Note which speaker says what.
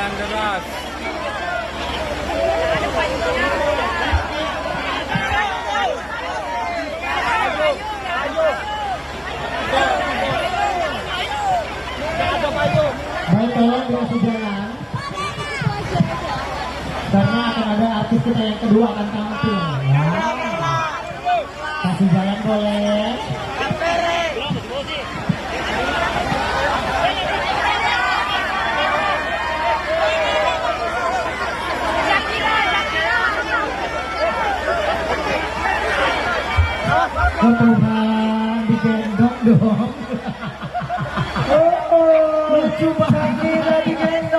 Speaker 1: hujan deras.
Speaker 2: Baik, tolong dikasih jalan karena akan ada artis kita yang kedua akan tampil ya. Kasih jalan boleh. Oh Tuhan, digendong dong. Lucu banget, digendong.